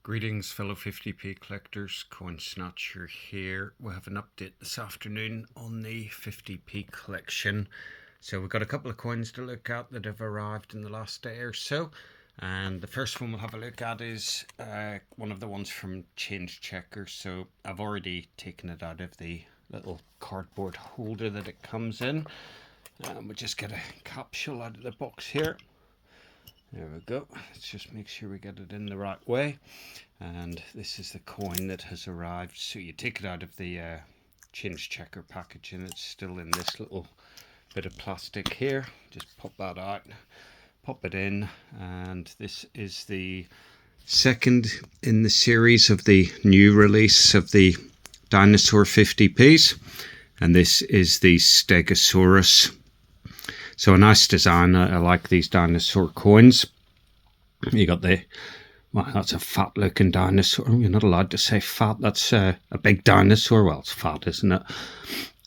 Greetings fellow 50p collectors, Coin Snatcher here. We have an update this afternoon on the 50p collection. So we've got a couple of coins to look at that have arrived in the last day or so. And the first one we'll have a look at is one of the ones from Change Checker. So I've already taken it out of the little cardboard holder that it comes in. We'll just get a capsule out of the box here. There we go. Let's just make sure we get it in the right way. And this is the coin that has arrived. So you take it out of the Change Checker package and it's still in this little bit of plastic here. Just pop that out, pop it in, and this is the second in the series of the new release of the dinosaur 50p's, and this is the Stegosaurus. So a nice design. I like these dinosaur coins. You got the, well, that's a fat looking dinosaur. You're not allowed to say fat. That's a big dinosaur. Well, it's fat, isn't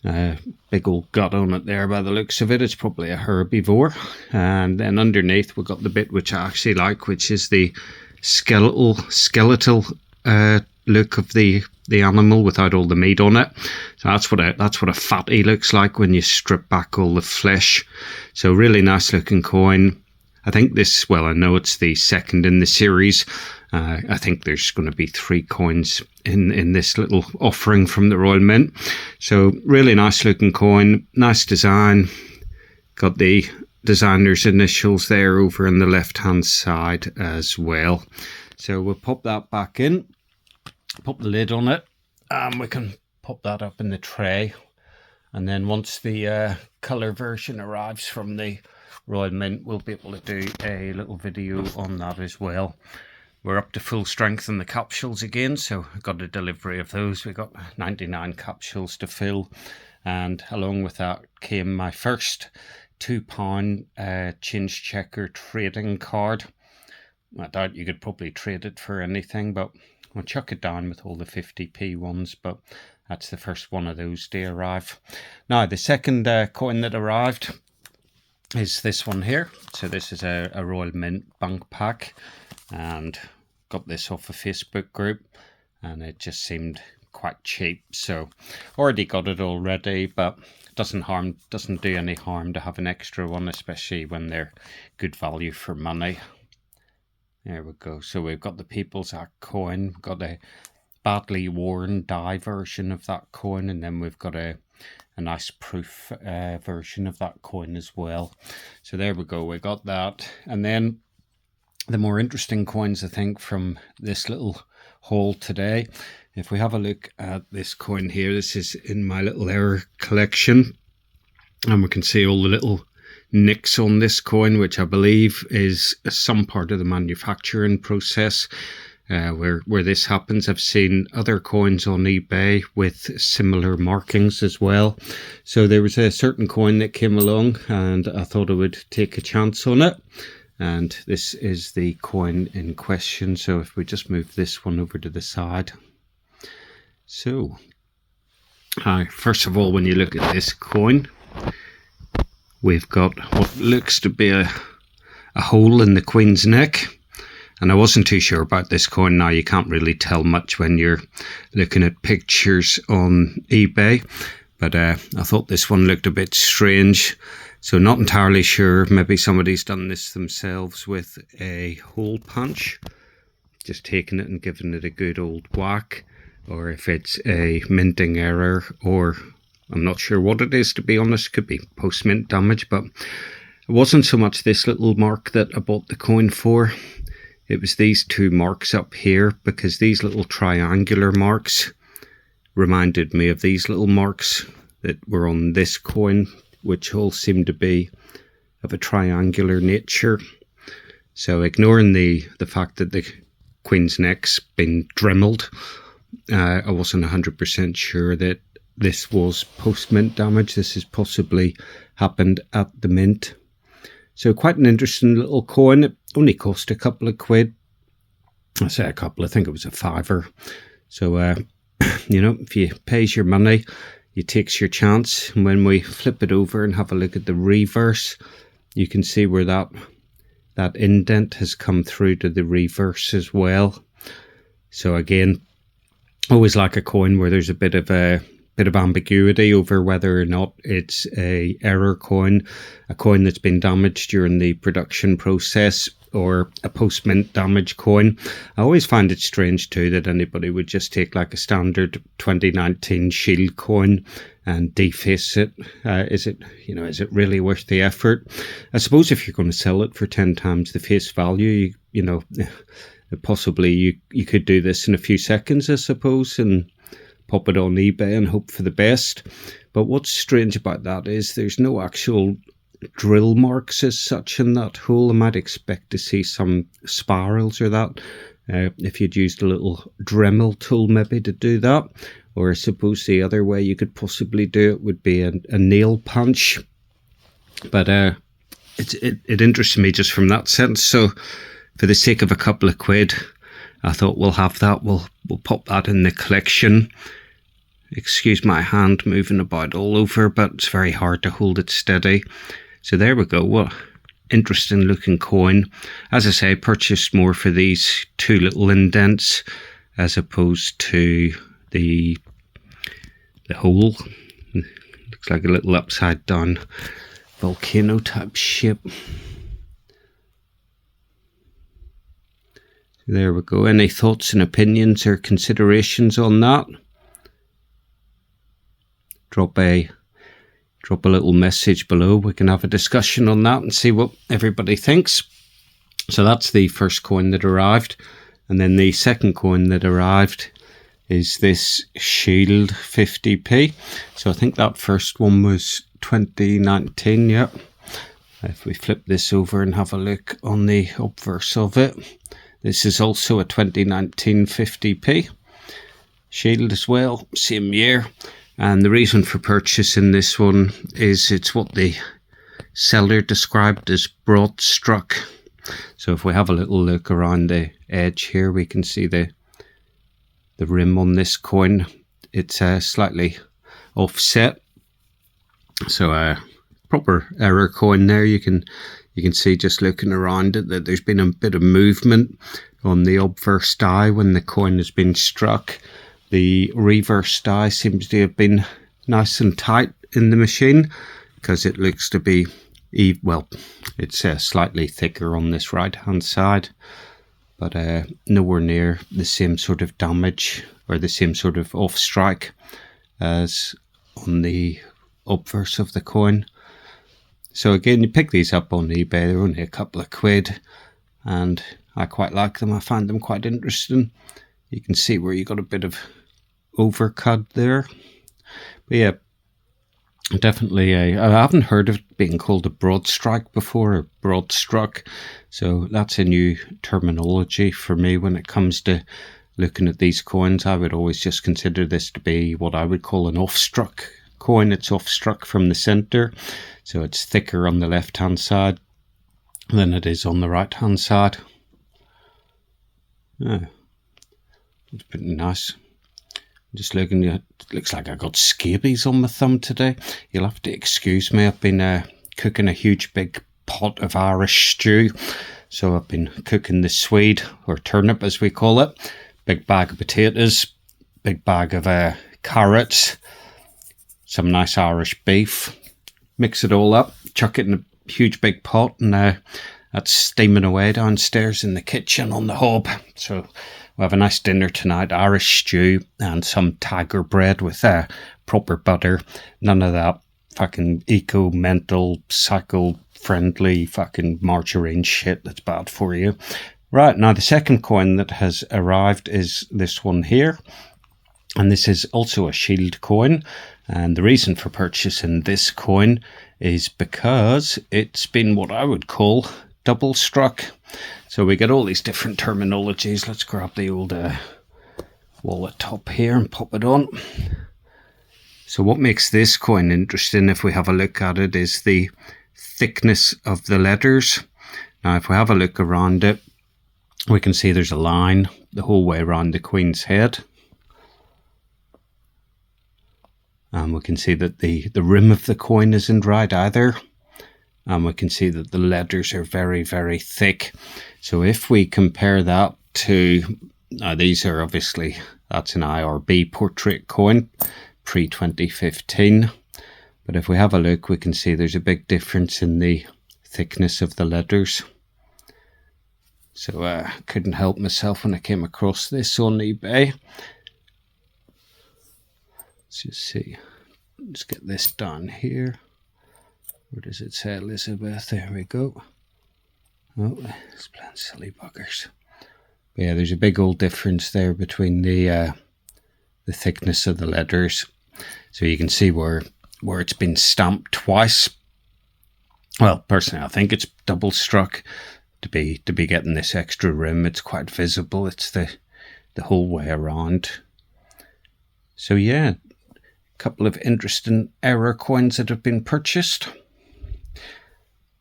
it? Big old gut on it there by the looks of it. It's probably a herbivore. And then underneath we've got the bit which I actually like, which is the skeletal look of the animal without all the meat on it. So that's what a fatty looks like when you strip back all the flesh. So really nice looking coin. I think this, well, I know it's the second in the series. I think there's going to be 3 coins in this little offering from the Royal Mint. So really nice looking coin, nice design. Got the designer's initials there over on the left hand side as well. So we'll pop that back in, pop the lid on it, and we can pop that up in the tray. And then once the colour version arrives from the Royal Mint, we'll be able to do a little video on that as well. We're up to full strength in the capsules again, so I got a delivery of those. We got 99 capsules to fill, and along with that came my first £2 Change Checker trading card. I doubt you could probably trade it for anything, but I'll chuck it down with all the 50p ones, but that's the first one of those to arrive. Now, the second coin that arrived is this one here. So this is a Royal Mint bank pack, and got this off a Facebook group, and it just seemed quite cheap. So already got it already, but doesn't do any harm to have an extra one, especially when they're good value for money. There we go. So we've got the People's Act coin, got a badly worn die version of that coin, and then we've got a nice proof version of that coin as well. So there we go, we got that. And then the more interesting coins, I think, from this little haul today, if we have a look at this coin here, this is in my little error collection, and we can see all the little nicks on this coin, which I believe is some part of the manufacturing process where this happens. I've seen other coins on eBay with similar markings as well. So there was a certain coin that came along and I thought I would take a chance on it, and this is the coin in question. So if we just move this one over to the side. So first of all, when you look at this coin, we've got what looks to be a hole in the Queen's neck. And I wasn't too sure about this coin. Now, you can't really tell much when you're looking at pictures on eBay. But I thought this one looked a bit strange. So not entirely sure. Maybe somebody's done this themselves with a hole punch. Just taking it and giving it a good old whack. Or if it's a minting error, or I'm not sure what it is, to be honest. Could be post-mint damage, but it wasn't so much this little mark that I bought the coin for. It was these 2 marks up here, because these little triangular marks reminded me of these little marks that were on this coin, which all seem to be of a triangular nature. So ignoring the fact that the Queen's neck's been dremelled, I wasn't 100% sure that this was post-mint damage. This has possibly happened at the mint. So quite an interesting little coin. It only cost a couple of quid. I say a couple, I think it was a £5. So, you know, if you pays your money, you takes your chance. And when we flip it over and have a look at the reverse, you can see where that indent has come through to the reverse as well. So again, always like a coin where there's a bit of ambiguity over whether or not it's a error coin, a coin that's been damaged during the production process, or a post-mint damage coin. I always find it strange too that anybody would just take like a standard 2019 Shield coin and deface it. Is it really worth the effort? I suppose if you're going to sell it for 10 times the face value, possibly you could do this in a few seconds, I suppose, and pop it on eBay and hope for the best. But what's strange about that is there's no actual drill marks as such in that hole. I might expect to see some spirals or that, if you'd used a little Dremel tool maybe to do that. Or I suppose the other way you could possibly do it would be a nail punch. But it interests me just from that sense. So for the sake of a couple of quid, I thought we'll have that. We'll pop that in the collection. Excuse my hand moving about all over, but it's very hard to hold it steady. So there we go. What interesting looking coin. As I say, purchased more for these two little indents as opposed to the hole. Looks like a little upside down volcano type shape. There we go. Any thoughts and opinions or considerations on that? Drop a little message below. We can have a discussion on that and see what everybody thinks. So that's the first coin that arrived. And then the second coin that arrived is this Shield 50p. So I think that first one was 2019, yeah. If we flip this over and have a look on the obverse of it, this is also a 2019 50p. Shield as well, same year. And the reason for purchasing this one is it's what the seller described as broad struck. So if we have a little look around the edge here, we can see the rim on this coin. It's slightly offset. So a proper error coin there. You can see just looking around it that there's been a bit of movement on the obverse die when the coin has been struck. The reverse die seems to have been nice and tight in the machine because it looks to be, well, it's slightly thicker on this right hand side, but nowhere near the same sort of damage or the same sort of off strike as on the obverse of the coin. So again, you pick these up on eBay, they're only a couple of quid and I quite like them. I find them quite interesting. You can see where you got a bit of overcut there. But yeah, definitely I haven't heard of it being called a broad strike before, or broad struck. So that's a new terminology for me when it comes to looking at these coins. I would always just consider this to be what I would call an off struck coin. It's off struck from the center, so it's thicker on the left hand side than it is on the right hand side. Yeah, it's pretty nice. Just looking at it, looks like I got scabies on my thumb today. You'll have to excuse me. I've been cooking a huge big pot of Irish stew. So I've been cooking the swede, or turnip as we call it. Big bag of potatoes, big bag of carrots, some nice Irish beef. Mix it all up, chuck it in a huge big pot, and that's steaming away downstairs in the kitchen on the hob. So we'll have a nice dinner tonight, Irish stew and some tiger bread with proper butter. None of that fucking eco-mental, psycho-friendly fucking margarine shit that's bad for you. Right, now the second coin that has arrived is this one here. And this is also a Shield coin. And the reason for purchasing this coin is because it's been what I would call double struck. So we get all these different terminologies. Let's grab the old wallet top here and pop it on. So what makes this coin interesting, if we have a look at it, is the thickness of the letters. Now if we have a look around it, we can see there's a line the whole way around the Queen's head. And we can see that the rim of the coin isn't right either. And we can see that the letters are very, very thick. So if we compare that to Now these are obviously, that's an IRB portrait coin, pre-2015. But if we have a look, we can see there's a big difference in the thickness of the letters. So I couldn't help myself when I came across this on eBay. Let's just see. Let's get this down here. Where does it say Elizabeth? There we go. Oh, it's playing silly buggers. But yeah, there's a big old difference there between the thickness of the letters. So you can see where it's been stamped twice. Well, personally, I think it's double struck to be getting this extra rim. It's quite visible. It's the whole way around. So yeah, a couple of interesting error coins that have been purchased.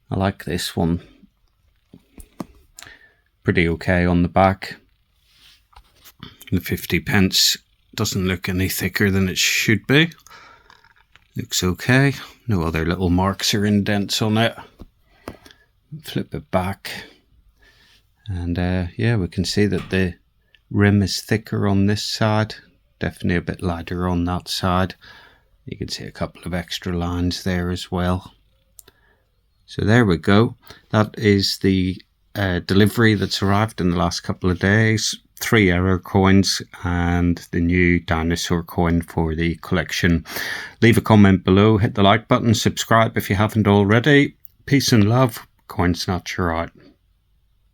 I like this one. Pretty okay on the back. The 50p doesn't look any thicker than it should be. Looks okay. No other little marks or indents on it. Flip it back. And yeah, we can see that the rim is thicker on this side. Definitely a bit lighter on that side. You can see a couple of extra lines there as well. So there we go. That is the delivery that's arrived in the last couple of days. 3 error coins and the new dinosaur coin for the collection. Leave a comment below, hit the like button, subscribe if you haven't already. Peace and love. Coin Snatcher out.